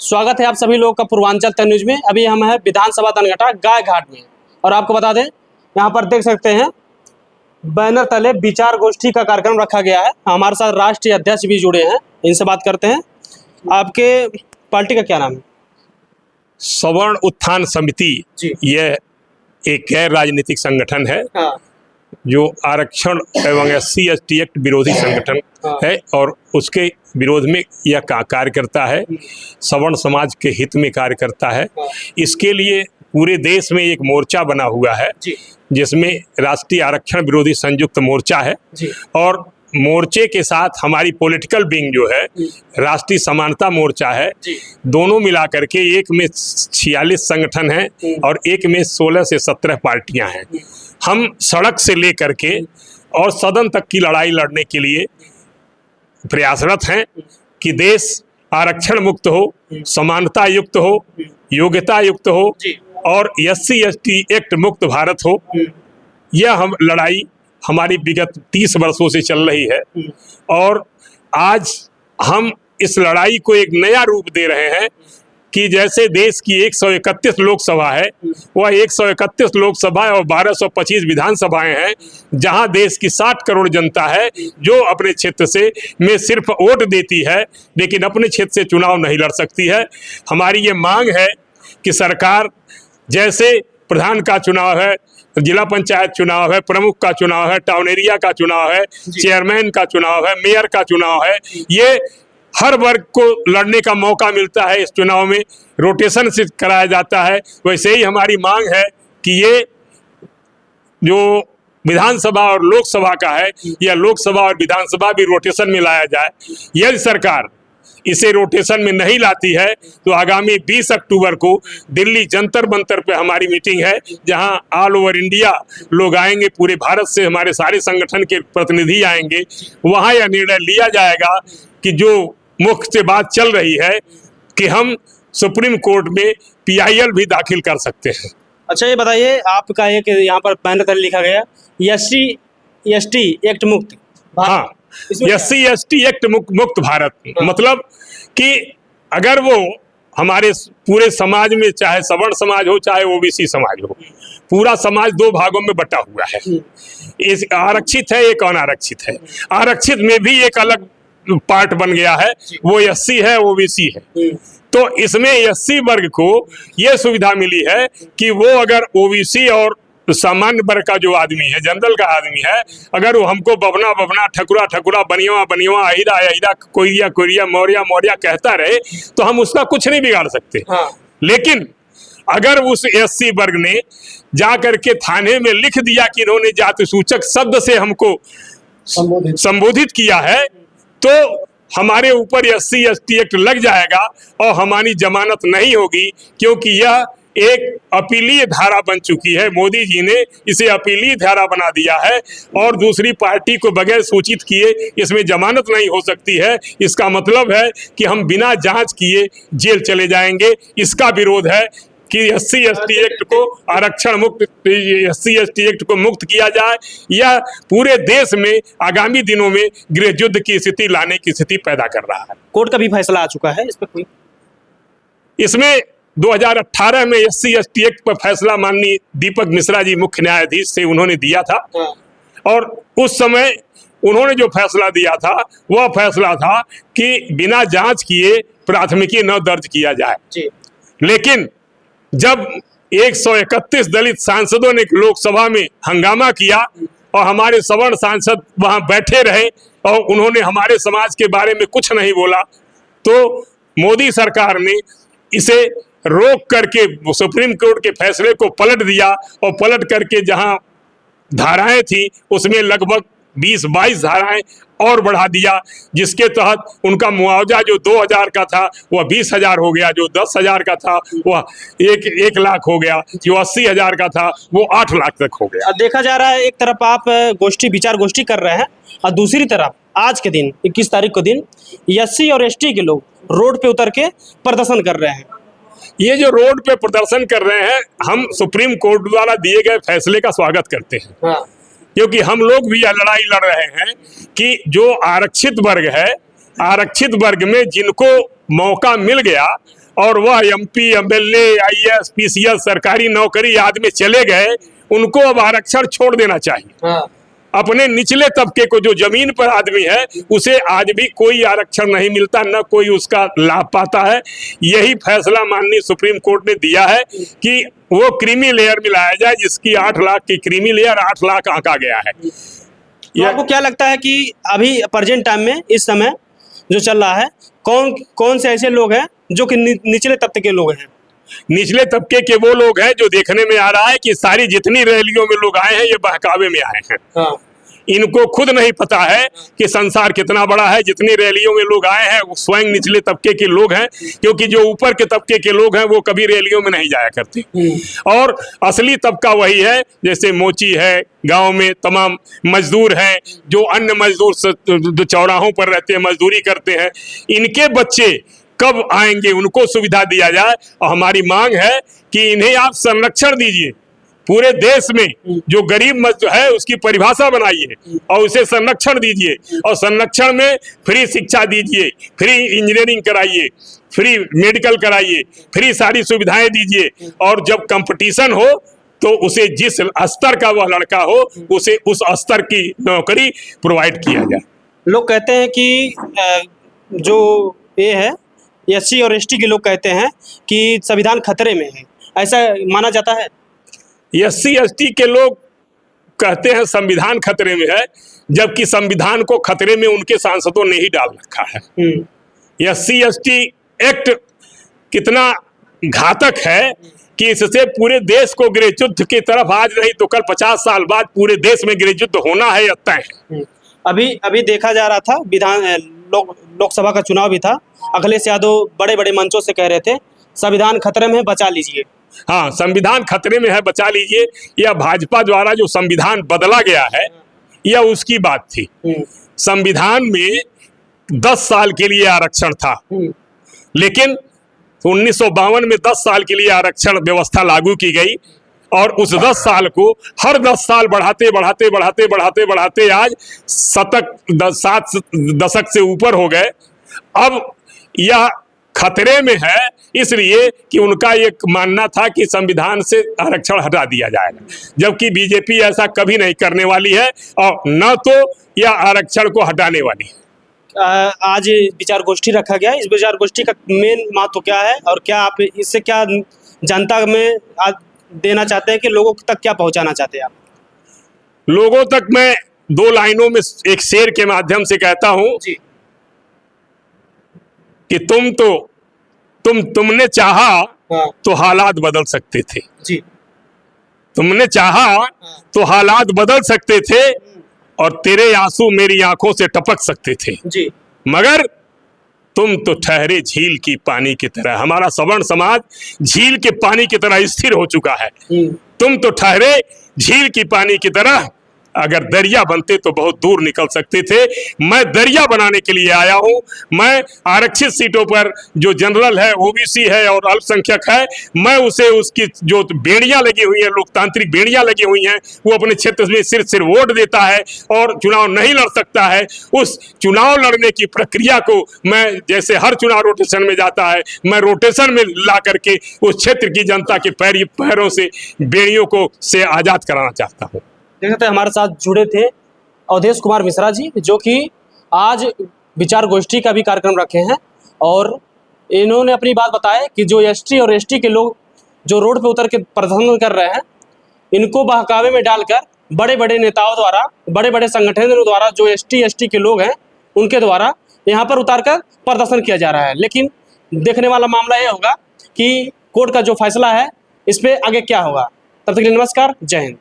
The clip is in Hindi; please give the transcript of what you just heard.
स्वागत है आप सभी लोगों का पूर्वांचल तक न्यूज में। अभी हम हैं विधानसभा दनघटा गाय घाट में और आपको बता दें यहाँ पर देख सकते हैं बैनर तले विचार गोष्ठी का कार्यक्रम रखा गया है। हमारे साथ राष्ट्रीय अध्यक्ष भी जुड़े हैं, इनसे बात करते हैं। आपके पार्टी का क्या नाम है? सवर्ण उत्थान समिति यह एक गैर राजनीतिक संगठन है। हाँ। जो आरक्षण एवं SC/ST एक्ट विरोधी संगठन है और उसके विरोध में यह कार्य करता है, सवर्ण समाज के हित में कार्य करता है। इसके लिए पूरे देश में एक मोर्चा बना हुआ है जिसमें राष्ट्रीय आरक्षण विरोधी संयुक्त मोर्चा है और मोर्चे के साथ हमारी पॉलिटिकल विंग जो है राष्ट्रीय समानता मोर्चा है। दोनों मिला करके एक में 46 संगठन हैं और एक में 16 से 17 पार्टियां हैं। हम सड़क से लेकर के और सदन तक की लड़ाई लड़ने के लिए प्रयासरत हैं कि देश आरक्षण मुक्त हो, समानता युक्त हो, योग्यता युक्त हो और SC/ST एक्ट मुक्त भारत हो। यह हम लड़ाई हमारी विगत 30 वर्षों से चल रही है और आज हम इस लड़ाई को एक नया रूप दे रहे हैं कि जैसे देश की 131 लोकसभा है, वह 131 लोकसभा और 1225 विधानसभाएं हैं, जहां देश की 60 करोड़ जनता है जो अपने क्षेत्र से में सिर्फ वोट देती है लेकिन अपने क्षेत्र से चुनाव नहीं लड़ सकती है। हमारी ये मांग है कि सरकार जैसे प्रधान का चुनाव है, जिला पंचायत चुनाव है, प्रमुख का चुनाव है, टाउन एरिया का चुनाव है, चेयरमैन का चुनाव है, मेयर का चुनाव है, ये हर वर्ग को लड़ने का मौका मिलता है। इस चुनाव में रोटेशन से कराया जाता है। वैसे ही हमारी मांग है कि ये जो विधानसभा और लोकसभा का है, यह लोकसभा और विधानसभा भी रोटेशन में लाया जाए। यदि सरकार इसे रोटेशन में नहीं लाती है तो आगामी 20 अक्टूबर को दिल्ली जंतर मंतर पे हमारी मीटिंग है, जहां ऑल ओवर इंडिया लोग आएंगे, पूरे भारत से हमारे सारे संगठन के प्रतिनिधि आएंगे। वहां यह निर्णय लिया जाएगा कि जो मुख्य से बात चल रही है कि हम सुप्रीम कोर्ट में PIL भी दाखिल कर सकते हैं। अच्छा, ये बताइए, आपका एक यहाँ पर बैनर तले लिखा गया SC/ST एक्ट मुक्त। हाँ, SC/ST एक्ट मुक्त भारत। मतलब कि अगर वो हमारे पूरे समाज में, चाहे सवर्ण समाज हो चाहे OBC समाज हो, पूरा समाज 2 भागों में बटा हुआ है। इस आरक्षित है, एक अनारक्षित है। आरक्षित में भी एक अलग पार्ट बन गया है, वो SC है, OBC है। तो इसमें SC वर्ग को ये सुविधा मिली है कि वो अगर OBC और सामान्य वर्ग का जो आदमी है, जनरल का आदमी है, अगर वो हमको बबना बबना, ठकुरा ठकुरा, बनिया बनिया, अहिरा अहिरा, कोरिया कोरिया, मौर्या मौर्या कहता रहे तो हम उसका कुछ नहीं बिगाड़ सकते। हाँ। लेकिन अगर उस SC वर्ग ने जा करके थाने में लिख दिया कि इन्होंने जाति सूचक शब्द से हमको संबोधित किया है तो हमारे ऊपर SC/ST एक्ट लग जाएगा और हमारी जमानत नहीं होगी, क्योंकि यह एक अपीलीय धारा बन चुकी है। मोदी जी ने इसे अपीलीय धारा बना दिया है और दूसरी पार्टी को बगैर सूचित किए इसमें जमानत नहीं हो सकती है। इसका मतलब है कि हम बिना जांच किए जेल चले जाएंगे। इसका विरोध है कि SC/ST एक्ट को आरक्षण मुक्त, SC/ST एक्ट को मुक्त किया जाए। यह पूरे देश में आगामी दिनों में गृह युद्ध की स्थिति लाने की स्थिति पैदा कर रहा है। कोर्ट का भी फैसला आ चुका है इस पर कोई? इसमें 2018 में SC/ST एक्ट पर फैसला माननीय दीपक मिश्रा जी मुख्य न्यायाधीश से उन्होंने दिया था और उस समय उन्होंने जो फैसला दिया था वह फैसला था कि बिना जांच किए प्राथमिकी न दर्ज किया जाए। लेकिन जब 131 दलित सांसदों ने लोकसभा में हंगामा किया और हमारे सवर्ण सांसद वहां बैठे रहे और उन्होंने हमारे समाज के बारे में कुछ नहीं बोला, तो मोदी सरकार ने इसे रोक करके सुप्रीम कोर्ट के फैसले को पलट दिया और पलट करके जहां धाराएं थी उसमें लगभग 20-22 धाराएं और बढ़ा दिया, जिसके तहत उनका मुआवजा जो 2000 का था वह 20,000 हो गया, जो 10,000 का था वह 1 लाख हो गया, जो 80,000 का था वो 8 लाख तक हो गया। देखा जा रहा है एक तरफ आप विचार गोष्ठी कर रहे हैं और दूसरी तरफ आज के दिन 21 तारीख को दिन SC और ST के लोग रोड पे उतर के प्रदर्शन कर रहे हैं। ये जो रोड पे प्रदर्शन कर रहे हैं, हम सुप्रीम कोर्ट द्वारा दिए गए फैसले का स्वागत करते हैं। हाँ। क्योंकि हम लोग भी यह लड़ाई लड़ रहे हैं कि जो आरक्षित वर्ग है, आरक्षित वर्ग में जिनको मौका मिल गया और वह MP MLA IAS PCS सरकारी नौकरी आदमी चले गए, उनको अब आरक्षण छोड़ देना चाहिए। हाँ। अपने निचले तबके को, जो जमीन पर आदमी है, उसे आज भी कोई आरक्षण नहीं मिलता, न कोई उसका लाभ पाता है। यही फैसला माननीय सुप्रीम कोर्ट ने दिया है कि वो क्रीमी लेयर में लाया जाए, जिसकी 8 लाख की क्रीमी लेयर 8 लाख आंका गया है। तो आपको क्या लगता है कि अभी प्रेजेंट टाइम में, इस समय जो चल रहा है, कौन कौन से ऐसे लोग हैं जो कि निचले तबके के लोग हैं? निचले तबके के वो लोग हैं जो देखने में आ रहा है कि सारी जितनी रैलियों में लोग आए हैं, ये बहकावे में आए हैं। हाँ। इनको खुद नहीं पता है कि संसार कितना बड़ा है। जितनी रैलियों में लोग आए हैं वो स्वयं निचले तबके के लोग हैं, क्योंकि जो ऊपर के तबके के लोग हैं वो कभी रैलियों में नहीं जाया करते। और असली तबका वही है, जैसे मोची है, गांव में तमाम मजदूर हैं, जो अन्य मजदूर चौराहों पर रहते हैं, मजदूरी करते हैं, इनके बच्चे कब आएंगे, उनको सुविधा दिया जाए। और हमारी मांग है कि इन्हें आप संरक्षण दीजिए। पूरे देश में जो गरीब मजदूर है उसकी परिभाषा बनाइए और उसे संरक्षण दीजिए, और संरक्षण में फ्री शिक्षा दीजिए, फ्री इंजीनियरिंग कराइए, फ्री मेडिकल कराइए, फ्री सारी सुविधाएं दीजिए। और जब कंपटीशन हो तो उसे जिस स्तर का वह लड़का हो, उसे उस स्तर की नौकरी प्रोवाइड किया जाए। लोग कहते हैं कि जो ये है SC और ST के लोग कहते हैं कि संविधान खतरे में है, ऐसा माना जाता है? SC ST के लोग कहते हैं संविधान खतरे में है, जबकि संविधान को खतरे में उनके सांसदों ने ही डाल रखा है। SC ST एक्ट कितना घातक है कि इससे पूरे देश को गृहयुद्ध की तरफ आज नहीं तो कल 50 साल बाद पूरे देश में गृहयुद्ध होना है, या तय है। अभी देखा जा रहा था, लोकसभा का चुनाव भी था, अखिलेश यादव बड़े बड़े मंचों से कह रहे थे संविधान खतरे में है, बचा लीजिए। हाँ, संविधान खतरे में है, बचा लीजिए। यह भाजपा द्वारा जो संविधान बदला गया है, यह उसकी बात थी। संविधान में 10 साल के लिए आरक्षण था, लेकिन 1952 में 10 साल के लिए आरक्षण व्यवस्था लागू की गई, और उस 10 साल को हर 10 साल बढ़ाते बढ़ाते बढ़ाते बढ़ाते बढ़ाते आज 7 दशक से ऊपर हो गए। अब यह खतरे में है इसलिए कि उनका ये मानना था कि संविधान से आरक्षण हटा दिया जाएगा, जबकि बीजेपी ऐसा कभी नहीं करने वाली है, और न तो यह आरक्षण को हटाने वाली है। आज विचार गोष्ठी रखा गया, इस विचार गोष्ठी का मेन महत्व क्या है, और क्या आप इससे क्या जनता में देना चाहते हैं, कि लोगों तक क्या पहुंचाना चाहते हैं आप? लोगों तक मैं 2 लाइनों में एक शेर के माध्यम से कहता हूं जी। कि तुमने चाहा तो हालात बदल सकते थे जी। तुमने चाहा तो हालात बदल सकते थे, और तेरे आंसू मेरी आंखों से टपक सकते थे जी। मगर तुम तो ठहरे झील की पानी की तरह। हमारा सवर्ण समाज झील के पानी की तरह स्थिर हो चुका है। तुम तो ठहरे झील की पानी की तरह, अगर दरिया बनते तो बहुत दूर निकल सकते थे। मैं दरिया बनाने के लिए आया हूं। मैं आरक्षित सीटों पर जो जनरल है, OBC है और अल्पसंख्यक है, मैं उसे उसकी जो बेड़ियां लगी हुई हैं, लोकतांत्रिक बेड़ियां लगी हुई हैं, वो अपने क्षेत्र में सिर्फ वोट देता है और चुनाव नहीं लड़ सकता है। उस चुनाव लड़ने की प्रक्रिया को मैं, जैसे हर चुनाव रोटेशन में जाता है, मैं रोटेशन में ला करके उस क्षेत्र की जनता के पैरों से बेड़ियों को से आजाद कराना चाहता हूँ। देख सकते हैं हमारे साथ जुड़े थे अवधेश कुमार मिश्रा जी, जो कि आज विचार गोष्ठी का भी कार्यक्रम रखे हैं, और इन्होंने अपनी बात बताया कि जो ST और ST के लोग जो रोड पे उतर के प्रदर्शन कर रहे हैं, इनको बहकावे में डालकर बड़े बड़े नेताओं द्वारा, बड़े बड़े संगठनों द्वारा, जो ST ST के लोग हैं उनके द्वारा यहाँ पर उतार कर प्रदर्शन किया जा रहा है। लेकिन देखने वाला मामला ये होगा कि कोर्ट का जो फैसला है इस पर आगे क्या होगा। तब तक के लिए नमस्कार, जय हिंद।